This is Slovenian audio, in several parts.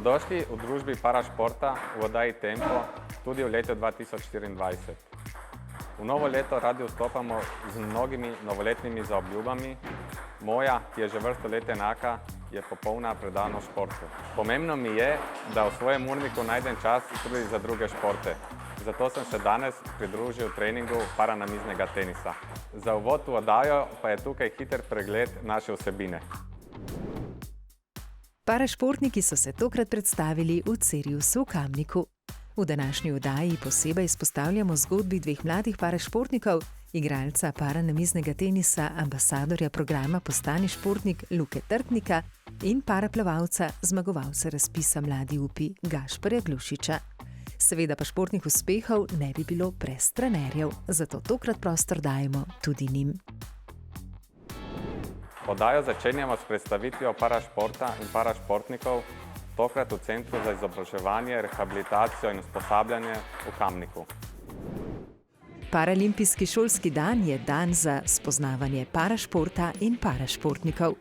Dobrodošli v družbi parašporta v oddaji Tempo tudi v letu 2024. V novo leto radi vstopamo z mnogimi novoletnimi zaobljubami. Moja, ki je že vrsto let enaka, je popolna predanost športu. Pomembno mi je, da v svojem urniku najdem čas tudi za druge športe. Zato sem se danes pridružil treningu paranamiznega tenisa. Za uvod v oddajo pa je tukaj hiter pregled naše vsebine. Parašportniki so se tokrat predstavili v Ceriusu v Kamniku. V današnji oddaji posebej izpostavljamo zgodbi dveh mladih parašportnikov, igralca paranamiznega tenisa, ambasadorja programa Postani športnik Luke Trtnika in paraplavalca, zmagovalca razpisa Mladi upi Gašperja Glušiča. Seveda pa športnih uspehov ne bi bilo brez trenerjev, zato tokrat prostor dajemo tudi njim. Oddajo začenjamo s predstavitvijo parašporta in parašportnikov, tokrat v Centru za izobraževanje, rehabilitacijo in usposabljanje v Kamniku. Paralimpijski šolski dan je dan za spoznavanje parašporta in parašportnikov.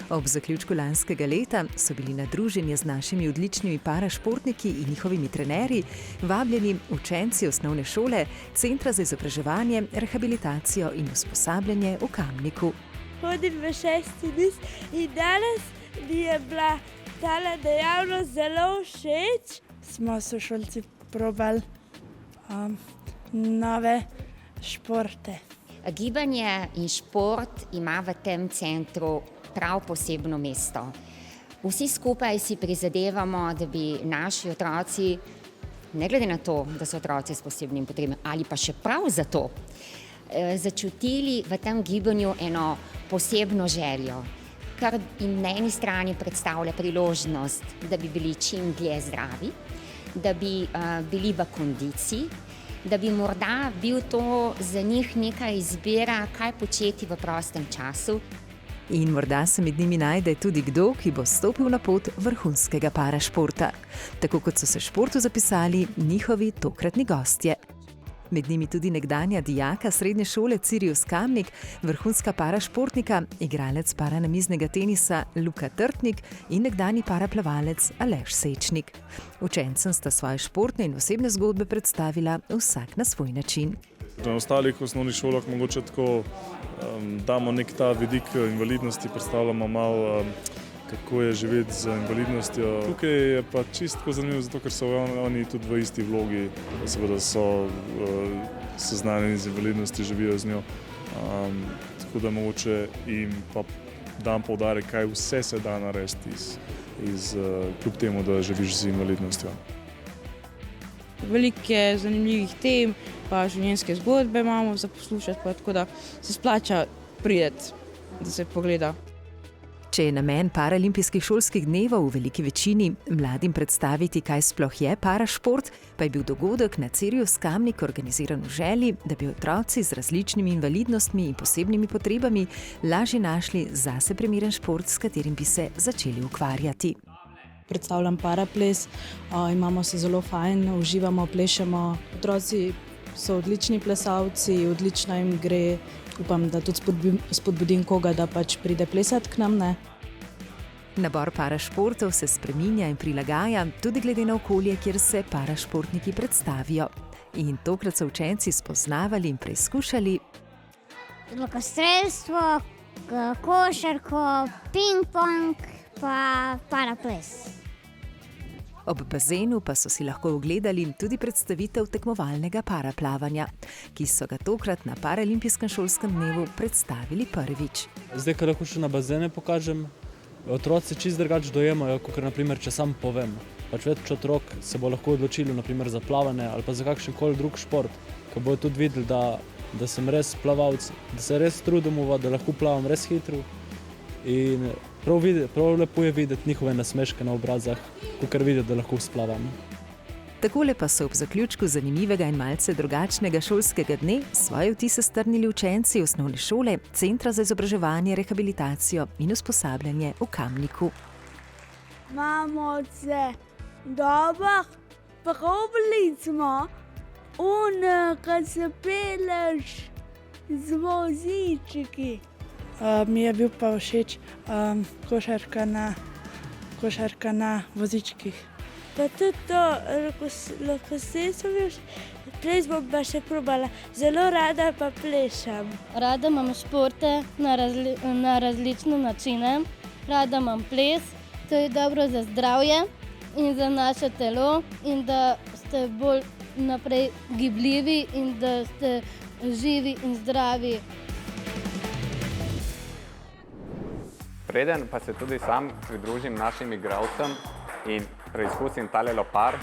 Ob zaključku lanskega leta so bili na druženje z našimi odličnimi parašportniki in njihovimi trenerji vabljeni učenci osnovne šole Centra za izobraževanje, rehabilitacijo in usposabljanje v Kamniku. Hodim v 6. niz in danes mi je bila tale dejavnost zelo všeč. Smo sošolci probali nove športe. Gibanje in šport ima v tem centru prav posebno mesto. Vsi skupaj si prizadevamo, da bi naši otroci, ne glede na to, da so otroci s posebnimi potrebami, ali pa še prav zato, začutili v tem gibanju eno posebno željo, kar jim na eni strani predstavlja priložnost, da bi bili čim dlje zdravi, da bi bili v kondiciji, da bi morda bil to za njih neka izbira, kaj početi v prostem času. In morda se med njimi najde tudi kdo, ki bo stopil na pot vrhunskega parašporta. Tako kot so se športu zapisali njihovi tokratni gostje. Med njimi tudi nekdanja dijaka srednje šole Cerius Kamnik, vrhunska parašportnika, igralec paranamiznega tenisa Luka Trtnik in nekdanji paraplavalec Aleš Sečnik. Učencem sta svoje športne in osebne zgodbe predstavila vsak na svoj način. Na ostalih osnovnih šolah mogoče tako damo nek ta vidik invalidnosti, predstavljamo malo, kako je živeti z invalidnostjo. Tukaj je pa čisto zanimivo, zato ker so oni tudi v isti vlogi, seveda so seznanjeni z invalidnosti, živijo z njo. Tako da mogoče jim pa dam poudarek, kaj vse se da narediti kljub temu, da živiš z invalidnostjo. Veliko je zanimivih tem, pa življenjske zgodbe imamo za poslušati, pa tako da se splača priti, da se pogleda. Če je namen paralimpijskih šolskih dnevov v veliki večini mladim predstaviti, kaj sploh je parašport, pa je bil dogodek na Cerius Kamnik organiziran v želji, da bi otroci z različnimi invalidnostmi in posebnimi potrebami lažje našli zase primeren šport, s katerim bi se začeli ukvarjati. Predstavljam paraples, imamo se zelo fajn, uživamo, plešemo. Otroci so odlični plesalci, odlično jim gre. Upam, da tudi spodbudim koga, da pač pride plesati k nam. Nabor parašportov se spreminja in prilagaja tudi glede na okolje, kjer se parašportniki predstavijo. In tokrat so učenci spoznavali in preizkušali lokostrelstvo, košarko, ping-pong pa paraples. Ob bazenu pa so si lahko ogledali tudi predstavitev tekmovalnega paraplavanja, ki so ga tokrat na paralimpijskem šolskem dnevu predstavili prvič. Zdaj, ko lahko še na bazene pokažem, otroci čisto drugače dojemajo, kot naprimer, če sam povem. Pač več otrok se bo lahko odločilo naprimer za plavanje ali pa za kakšen koli drug šport, ko bodo tudi videli, da sem res plavalec, da se res trudim, da lahko plavam res hitro. In prav lepo je videti njihove nasmeške na obrazah, kakor vidijo, da lahko splavam. Takole pa so ob zaključku zanimivega in malce drugačnega šolskega dne svoje vtise strnili učenci osnovne šole Centra za izobraževanje, rehabilitacijo in usposabljanje v Kamniku. Imamo se dobro, probali smo kad se peleš z vozički. Mi je bil pa všeč košarka na vozičkih. pa tudi to lahkosesno mi všeč. Ples bom pa še probala. Zelo rada pa plešem. Rada imam športe na različne načine. Rada imam ples, to je dobro za zdravje in za naše telo in da ste bolj naprej gibljivi in da ste živi in zdravi. Preden pa se tudi sam pridružim našim igralcem in preizkusim tale lopar,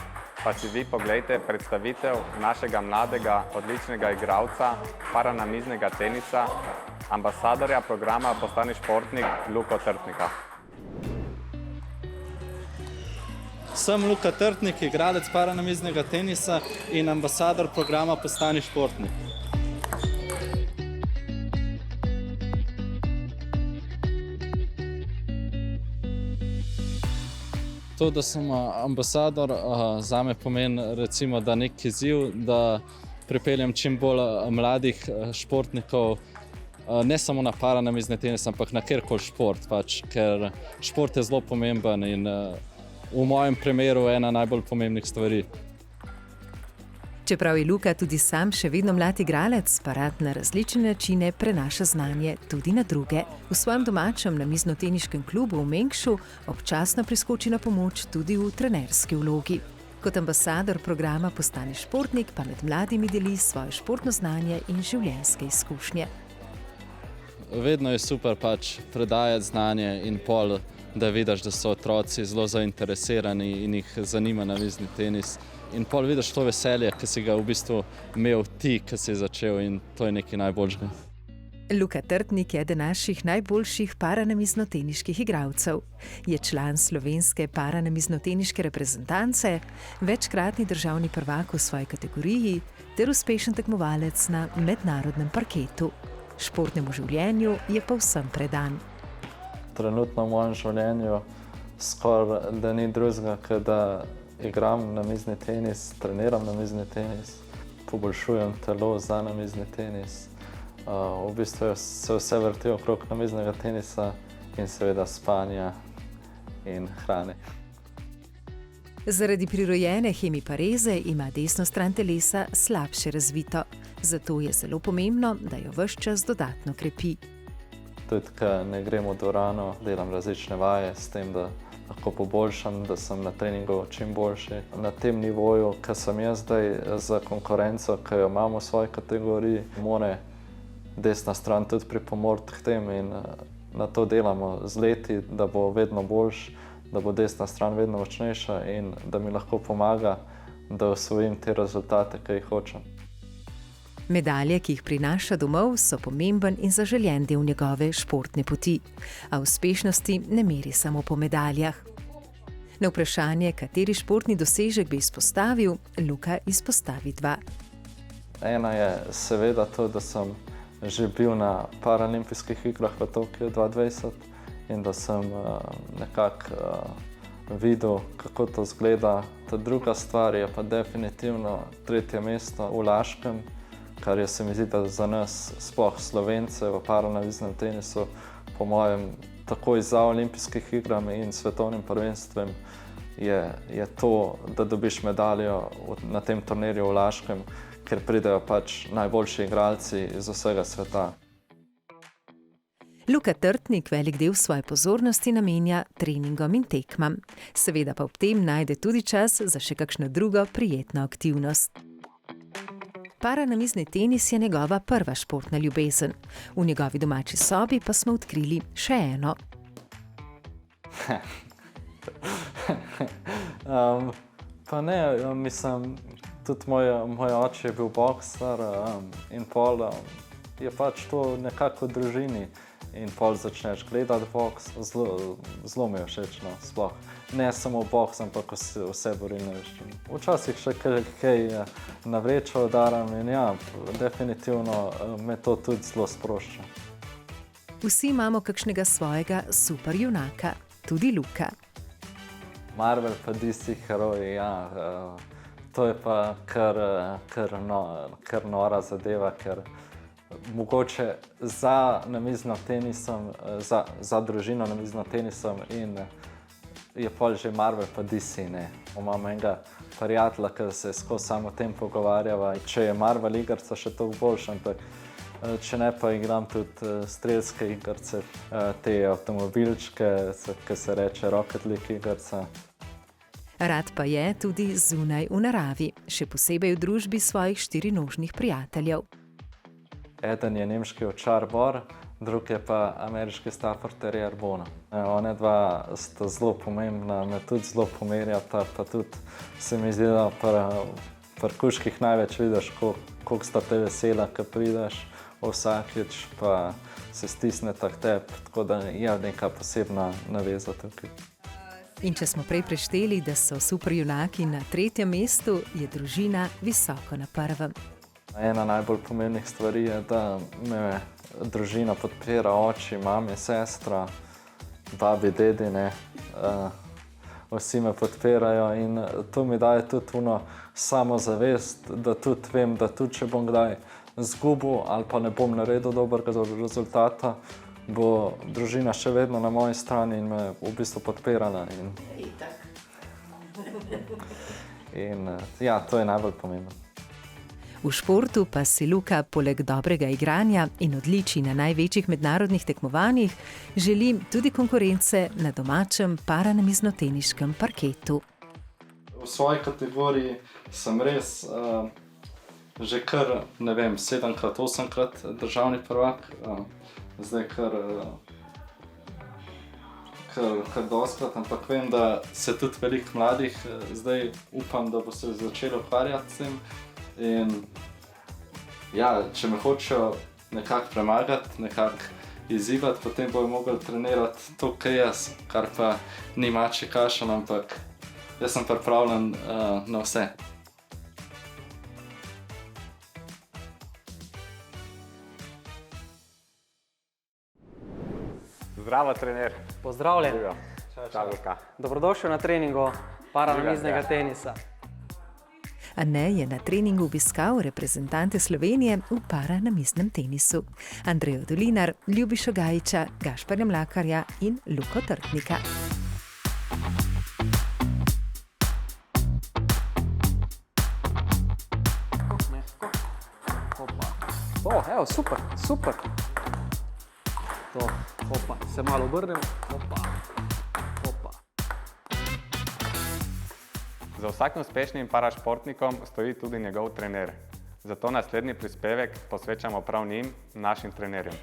pa si vi poglejte predstavitev našega mladega, odličnega igralca paranamiznega tenisa, ambasadorja programa Postani športnik Luko Trtnika. Sem Luka Trtnik, igralec paranamiznega tenisa in ambasador programa Postani športnik. To, da sem ambasador, zame pomeni recimo, da nek izziv, da pripeljem čim bolj mladih športnikov, ne samo na paranamizni tenis, ampak na kjerkoli šport, ker šport je zelo pomemben in v mojem primeru ena najbolj pomembnih stvari. Čeprav je Luka tudi sam še vedno mlad igralec, pa rad na različne načine prenaša znanje tudi na druge. V svojem domačem namiznoteniškem klubu v Mengšu občasno priskoči na pomoč tudi v trenerski vlogi. Kot ambasador programa Postani športnik pa med mladimi deli svoje športno znanje in življenjske izkušnje. Vedno je super predajati znanje in pol, da vidiš, da so otroci zelo zainteresirani in jih zanima namizni tenis. In pol vidiš to veselje, ki si ga v bistvu imel ti, ki si začel, in to je nekaj najboljšega. Luka Trtnik je eden naših najboljših paranamiznoteniških igralcev. Je član slovenske paranamiznoteniške reprezentance, večkratni državni prvak v svoji kategoriji ter uspešen tekmovalec na mednarodnem parketu. Športnemu življenju je povsem predan. Trenutno v mojem življenju skoraj da ni drugega, kot da igram namizni tenis, treniram namizni tenis, poboljšujem telo za namizni tenis. V bistvu se vse vrti okrog namiznega tenisa in seveda spanja in hrane. Zaradi prirojene hemipareze ima desno stran telesa slabše razvito. Zato je zelo pomembno, da jo ves čas dodatno krepi. Tudi, ko ne grem v dvorano, delam različne vaje s tem, da lahko poboljšam, da sem na treningu čim boljši. Na tem nivoju, ki sem jaz zdaj za konkurenco, ki jo imam v svoji kategoriji, mora desna stran tudi pripomoriti k tem in na to delamo z leti, da bo vedno boljši, da bo desna stran vedno močnejša in da mi lahko pomaga, da osvojim te rezultate, ki jih hočem. Medalje, ki jih prinaša domov, so pomemben in zaželjen del njegove športne poti. A uspešnosti ne meri samo po medaljah. Na vprašanje, kateri športni dosežek bi izpostavil, Luka izpostavi dva. Ena je seveda to, da sem že bil na paralimpijskih igrah v Tokiu 2020 in da sem nekako videl, kako to izgleda. Ta druga stvar je pa definitivno 3. mesto v Laškem, kar je, se mi zdi, da za nas, sploh Slovence v paranamiznem tenisu, po mojem, takoj za olimpijskih igrami in svetovnim prvenstvem, je to, da dobiš medaljo na tem turnirju v Laškem, ker pridejo najboljši igralci iz vsega sveta. Luka Trtnik velik del svoje pozornosti namenja treningom in tekmam. Seveda pa ob tem najde tudi čas za še kakšno drugo prijetno aktivnost. Paranamizni tenis je njegova prva športna ljubezen. V njegovi domači sobi pa smo odkrili še eno. Pa ne, mislim, tudi moj oče je bil boksar in pol je to nekako v družini. In pol začneš gledati boks, zelo mi je všeč, sploh. Ne samo boks, ampak vse borilne veščine. Včasih še kaj na vrečo udaram in ja, definitivno me to tudi zelo sprošča. Vsi imamo kakšnega svojega super junaka, tudi Luka. Marvel pa DC heroji, ja, to je pa kar nora zadeva, ker mogoče za namizno tenisom, za družino namizno tenisom in je pol že Marvel pa DC, ne. Imam enega prijatelja, ki se skozi samo o tem pogovarjava. Če je Marvel igrica še toliko boljša, ampak če ne, pa igram tudi strelske igrice, te avtomobilčke, ki se reče Rocket League igrica. Rad pa je tudi zunaj v naravi, še posebej v družbi svojih štirinožnih prijateljev. Eden je nemški ovčar Bor, drug je pa ameriški Stafford Terrier Bono. One dva sta zelo pomembna, me tudi zelo pomerjata, pa tudi se mi zdi, da pri kužkih največ vidiš, koliko sta te vesela, ko prideš vsakič, pa se stisneta k tebi, tako da je neka posebna naveza tukaj. In če smo prej prešteli, da so superjunaki na 3. mestu, je družina visoko na 1. Ena najbolj pomembnih stvari je, da me družina podpira, oči, mami, sestra, babi, dedi, ne. Vsi me podpirajo in to mi daje tudi samozavest, da tudi vem, da tudi če bom kdaj izgubil ali pa ne bom naredil dobrega rezultata, bo družina še vedno na moji strani in me v bistvu podpirala. In ja, to je najbolj pomembno. V športu pa si Luka poleg dobrega igranja in odličij na največjih mednarodnih tekmovanjih želi tudi konkurence na domačem paranamiznoteniškem parketu. V svoji kategoriji sem res že kar, ne vem, 7-krat, 8-krat državni prvak. Zdaj kar dostkrat, ampak vem, da se tudi veliko mladih zdaj upam, da bo se začelo ukvarjati s tem. In ja, če me hočejo nekako premagati, nekako izzivati, potem bojo mogli trenirati to, kaj jaz, kar pa ni mačji kašelj, ampak jaz sem pripravljen na vse. Zdravo, trener. Pozdravljen. Čau, Luka. Dobrodošel na treningu paranamiznega tenisa. Ane je na treningu obiskal reprezentante Slovenije v paranamiznem tenisu. Andrejo Dolinar, Ljubišo Gajiča, Gašperja Mlakarja in Luko Trtnika. Evo, super, super. To, hopa, se malo obrnem, hopa. Za vsakim uspešnim parašportnikom stoji tudi njegov trener. Zato naslednji prispevek posvečamo prav njim, našim trenerjem.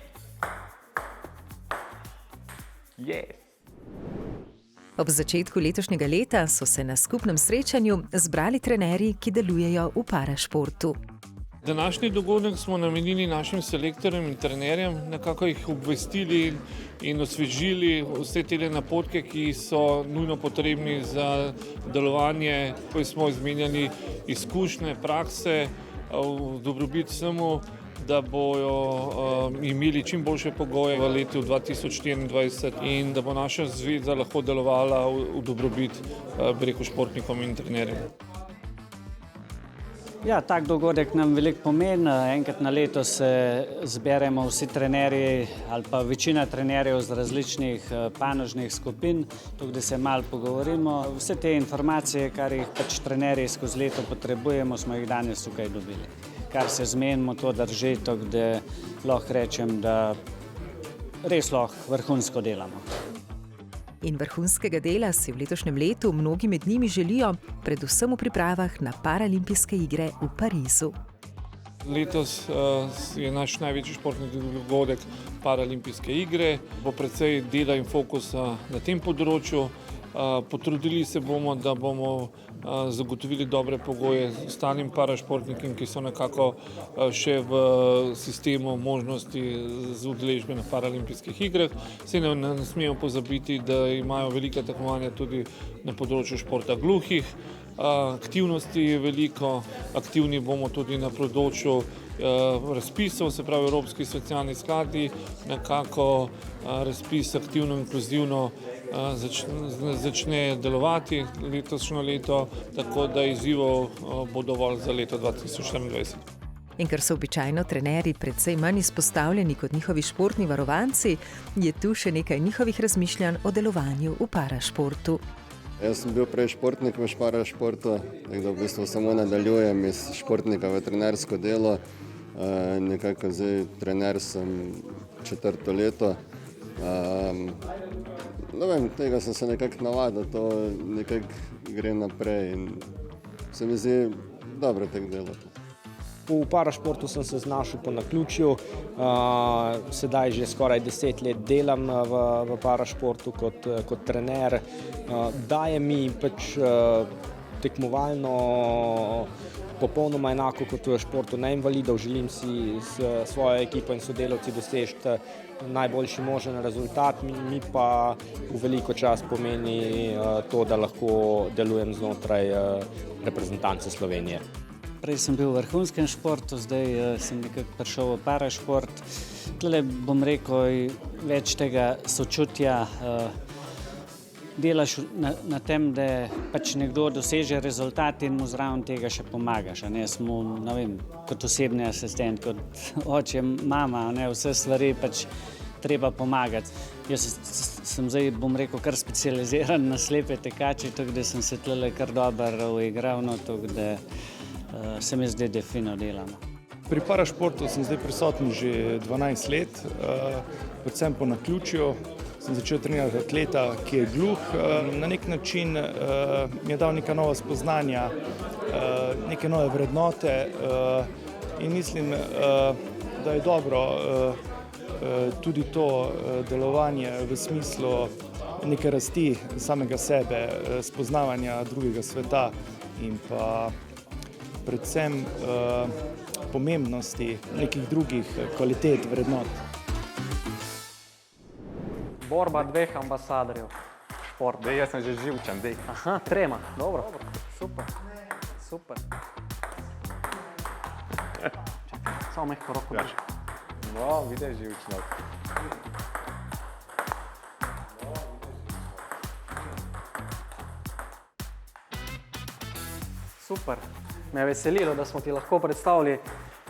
Ob začetku letošnjega leta so se na skupnem srečanju zbrali trenerji, ki delujejo v parašportu. Današnji dogodek smo namenili našim selektorjem in trenerjem, nekako jih obvestili in osvežili vse te napotke, ki so nujno potrebni za delovanje, ko smo izmenjali izkušnje, prakse, v dobrobit vsemu, da bojo imeli čim boljše pogoje v letu 2024 in da bo naša zveza lahko delovala v dobrobit športnikom in trenerjem. Ja, tak dogodek nam veliko pomeni. Enkrat na leto se zberemo vsi trenerji ali pa večina trenerjev z različnih panožnih skupin, tukaj da se malo pogovorimo. Vse te informacije, kar jih pač trenerji skozi leto potrebujemo, smo jih danes tukaj dobili. Kar se zmenimo, to drži, tako da lahko rečem, da res lahko vrhunsko delamo. In vrhunskega dela si v letošnjem letu mnogi med njimi želijo, predvsem v pripravah na Paralimpijske igre v Parizu. Letos je naš največji športni dogodek Paralimpijske igre. Bo precej dela in fokusa na tem področju. Potrudili se bomo, da bomo zagotovili dobre pogoje ostalim parašportnikom, ki so nekako še v sistemu možnosti za udeležbe na Paralimpijskih igrah. Saj ne smemo pozabiti, da imajo velika tekmovanja tudi na področju športa gluhih. Aktivnosti je veliko, aktivni bomo tudi na področju razpisov, se pravi Evropski socialni skladi, nekako razpis aktivno-inkluzivno začne delovati letošnjo leto, tako da izzivov bo dovolj za leto 2024. In ker so običajno trenerji precej manj izpostavljeni kot njihovi športni varovanci, je tu še nekaj njihovih razmišljanj o delovanju v parašportu. Jaz sem bil prej športnik v parašportu, tako da v bistvu samo nadaljujem iz športnika v trenersko delo. Nekako zdaj trener sem 4. leto. Tega sem se nekako navadil, to nekako gre naprej in se mi zdi dobro tako delati. V parašportu sem se znašel po naključju, sedaj že skoraj 10 let delam v parašportu kot trener. Daje mi pač tekmovalno popolnoma enako kot v športu neinvalidov. Želim si s svojo ekipo in sodelavci doseči najboljši možen rezultat, mi pa v veliko čast pomeni to, da lahko delujem znotraj reprezentance Slovenije. Prej sem bil v vrhunskem športu, zdaj sem nekako prišel v parašport. Tule bom rekel, več tega sočutja. Delaš na tem, da pač nekdo doseže rezultat in mu zraven tega še pomagaš. Jaz mu, ne vem, kot osebni asistent, kot oče, mama, vse stvari pač treba pomagati. Jaz sem zdaj, bom rekel, kar specializiran na slepe tekače, tako da sem se tule kar dobro uigral, tako da se mi zdi, da fino delamo. Pri parašportu sem zdaj prisoten že 12 let, predvsem po naključju. Sem začel trenirati atleta, ki je gluh. Na nek način mi je dal neka nova spoznanja, neke nove vrednote in mislim, da je dobro tudi to delovanje v smislu neke rasti samega sebe, spoznavanja drugega sveta in pa predvsem pomembnosti nekih drugih kvalitet, vrednot. Borba dveh ambasadorjev športa. Jaz sem že živčen, dej. Aha, 3, dobro. Super. Samo mehko roko drži. No, vidiš živčno. Super. Me je veselilo, da smo ti lahko predstavili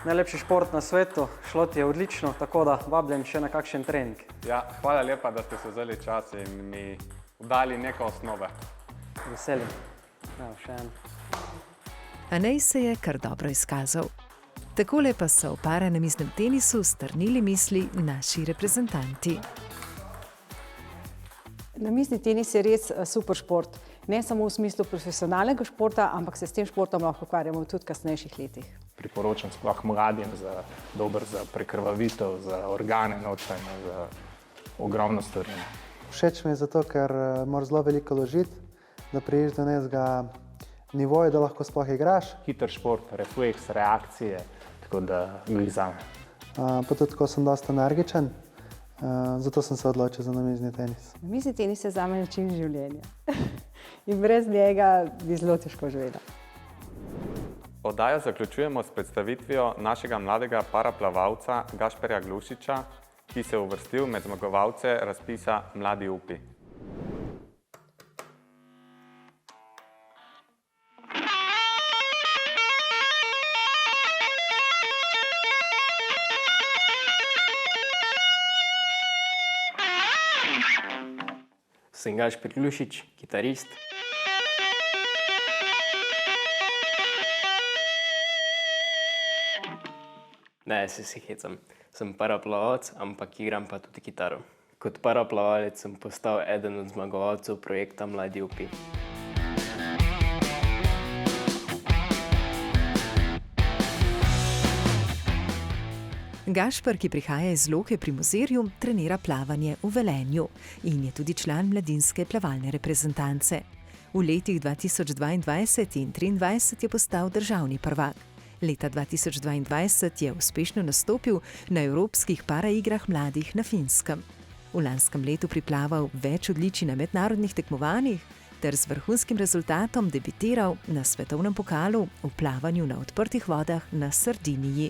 najlepši šport na svetu. Šlo ti je odlično, tako da vabljen še na kakšen trening. Ja, hvala lepa, da ste se vzeli čas in mi dali neke osnove. Veselim. Ja, še en. Anej se je kar dobro izkazal. Takole pa so v paranamiznem tenisu strnili misli naši reprezentanti. Namizni tenis je res super šport. Ne samo v smislu profesionalnega športa, ampak se s tem športom lahko ukvarjamo tudi v kasnejših letih. Priporočam sploh mladim za prekrvavitev, za organe notranje, za ogromno storjenja. Všeč mi je zato, ker moraš zelo veliko ložiti, da priješ do nekega nivoja, da lahko sploh igraš. Hiter šport, refleks, reakcije, tako da glih zame. Pa tudi tako sem dosta energičen, zato sem se odločil za namizni tenis. Namizni tenis je zame način življenja in brez njega bi zelo težko živela. Oddajo zaključujemo s predstavitvijo našega mladega paraplavalca Gašperja Glušiča, ki se je uvrstil med zmagovalce razpisa Mladi upi. Sem Gašper Glušič, kitarist. Ne, se hecam. Sem paraplavalec, ampak igram pa tudi kitaro. Kot paraplavalec sem postal eden od zmagovalcev projekta Mladi upi. Gašper, ki prihaja iz Loke pri Mozirju, trenira plavanje v Velenju in je tudi član mladinske plavalne reprezentance. V letih 2022 in 2023 je postal državni prvak. Leta 2022 je uspešno nastopil na Evropskih paraigrah mladih na Finskem. V lanskem letu priplaval več odličij na mednarodnih tekmovanjih ter z vrhunskim rezultatom debitiral na svetovnem pokalu v plavanju na odprtih vodah na Sardiniji.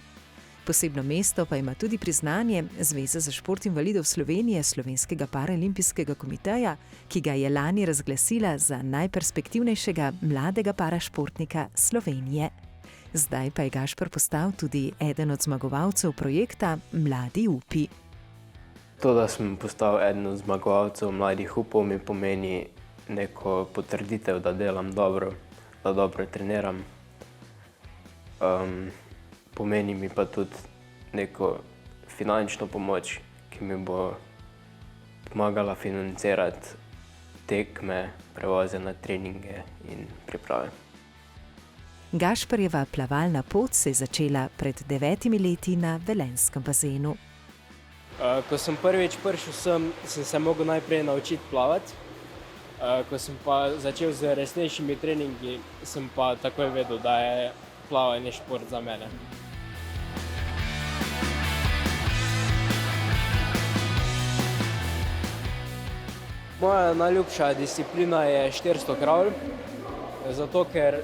Posebno mesto pa ima tudi priznanje Zveze za šport invalidov Slovenije Slovenskega paraolimpijskega komiteja, ki ga je lani razglasila za najperspektivnejšega mladega parašportnika Slovenije. Zdaj pa je Gašper postal tudi eden od zmagovalcev projekta Mladi upi. To, da sem postal eden od zmagovalcev Mladih upov, mi pomeni neko potrditev, da delam dobro, da dobro treniram. Pomeni mi pa tudi neko finančno pomoč, ki mi bo pomagala financirati tekme, prevoze na treninge in priprave. Gašperjeva plavalna pot se je začela pred 9 leti na velenjskem bazenu. Ko sem prvič prišel sem se mogel najprej naučiti plavati. Ko sem pa začel z resnejšimi treningi, sem pa takoj vedel, da je plavanje šport za mene. Moja najljubša disciplina je 400 kravl, zato ker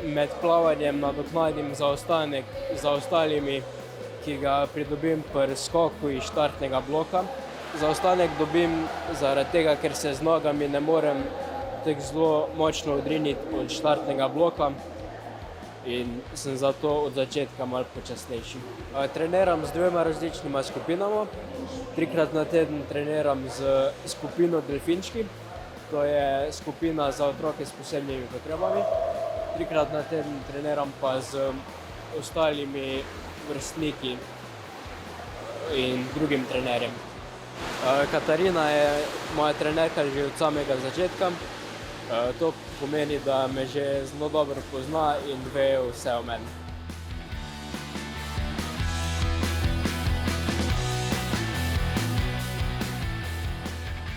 med plavanjem nadoknadim zaostanek za ostalimi, ki ga pridobim pri skoku iz štartnega bloka. Zaostanek dobim zaradi tega, ker se z nogami ne morem tako zelo močno odriniti od štartnega bloka in sem zato od začetka malo počasnejši. Treniram z 2 različnima skupinama. 3-krat na teden treniram z skupino Delfinčki, to je skupina za otroke s posebnimi potrebami. 3-krat na teden treniram pa z ostalimi vrstniki in drugim trenerjem. Katarina je moja trenerka že od samega začetka. To pomeni, da me že zelo dobro pozna in ve vse o meni.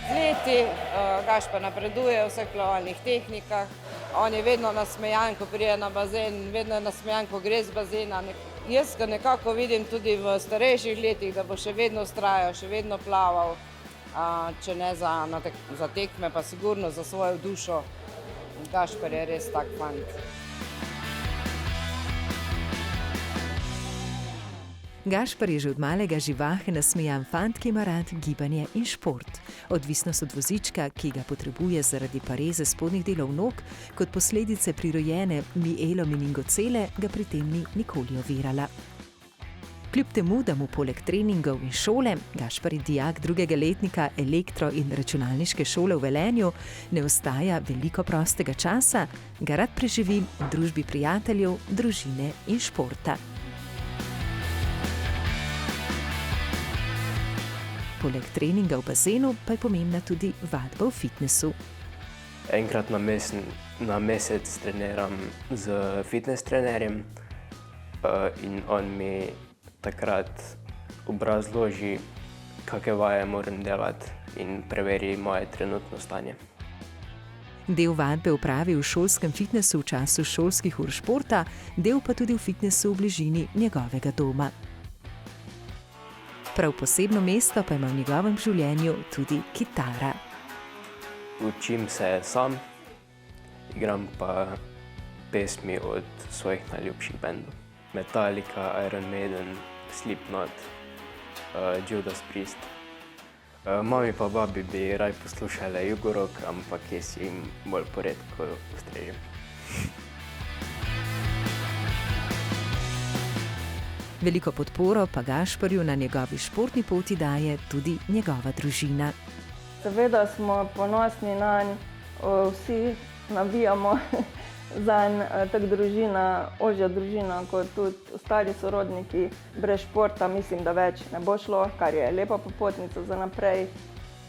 Z leti Gašper napreduje v vseh plavalnih tehnikah. On je vedno nasmejan, ko pride na bazen, vedno je nasmejan, ko gre z bazena. Jaz ga nekako vidim tudi v starejših letih, da bo še vedno vztrajal, še vedno plaval. Če ne za tekme, pa sigurno za svojo dušo. Gašper je res tak fant. Gašper je že od malega živahen, nasmejan fant, ki ima rad gibanje in šport. Odvisnost od vozička, ki ga potrebuje zaradi pareze spodnjih delov nog, kot posledice prirojene mielomeningocele, ga pri tem ni nikoli ovirala. Kljub temu, da mu poleg treningov in šole, Gašper je dijak 2. letnika elektro- in računalniške šole v Velenju, ne ostaja veliko prostega časa, ga rad preživi v družbi prijateljev, družine in športa. Poleg treninga v bazenu pa je pomembna tudi vadba v fitnesu. Enkrat na mesec treniram z fitness trenerjem in on mi takrat obrazloži, kakšne vaje moram delati in preveri moje trenutno stanje. Del vadbe opravi v šolskem fitnesu v času šolskih ur športa, del pa tudi v fitnesu v bližini njegovega doma. Prav posebno mesto pa ima v njegovem življenju tudi kitara. Učim se sam, igram pa pesmi od svojih najljubših bendov. Metallica, Iron Maiden, Slipknot, Judas Priest. Mami pa babi bi raj poslušale jugorok, ampak jaz jim bolj poredko ustrežem. Veliko podporo pa Gašperju na njegovi športni poti daje tudi njegova družina. Seveda smo ponosni nanj, vsi navijamo zanj, tako družina, ožja družina, kot tudi ostali sorodniki. Brez športa mislim, da več ne bo šlo, kar je lepa popotnica za naprej.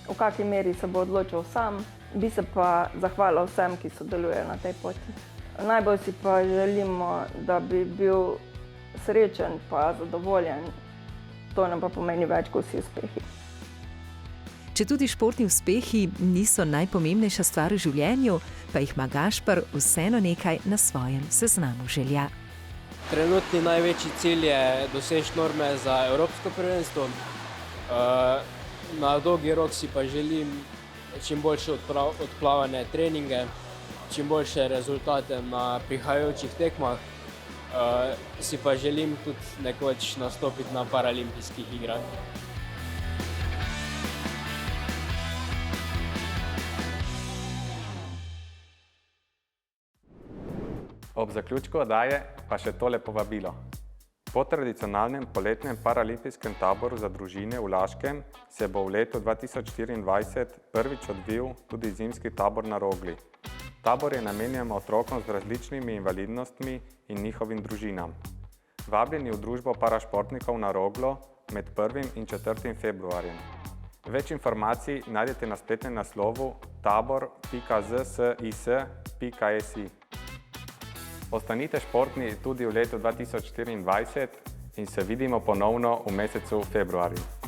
V kakšni meri se bo odločil sam, bi se pa zahvalil vsem, ki sodelujejo na tej poti. Najbolj si pa želimo, da bi bil srečen pa zadovoljen. To nam pa pomeni več kot vsi uspehi. Če tudi športni uspehi niso najpomembnejša stvar v življenju, pa jih ima Gašper vseeno nekaj na svojem seznamu želja. Trenutni največji cilj je doseči norme za evropsko prvenstvo. Na dolgi rok si pa želim čim boljše odplavane treninge, čim boljše rezultate na prihajajočih tekmah. Si pa želim tudi nekoč nastopiti na paralimpijskih igrah. Ob zaključku oddaje pa še tole povabilo. Po tradicionalnem poletnem paralimpijskem taboru za družine v Laškem se bo v letu 2024 prvič odvil tudi zimski tabor na Rogli. Tabor je namenjen otrokom z različnimi invalidnostmi in njihovim družinam. Vabljeni v družbo parašportnikov na Roglo med 1. in 4. februarjem. Več informacij najdete na spletnem naslovu tabor.zsis.si. Ostanite športni tudi v letu 2024 in se vidimo ponovno v mesecu februarju.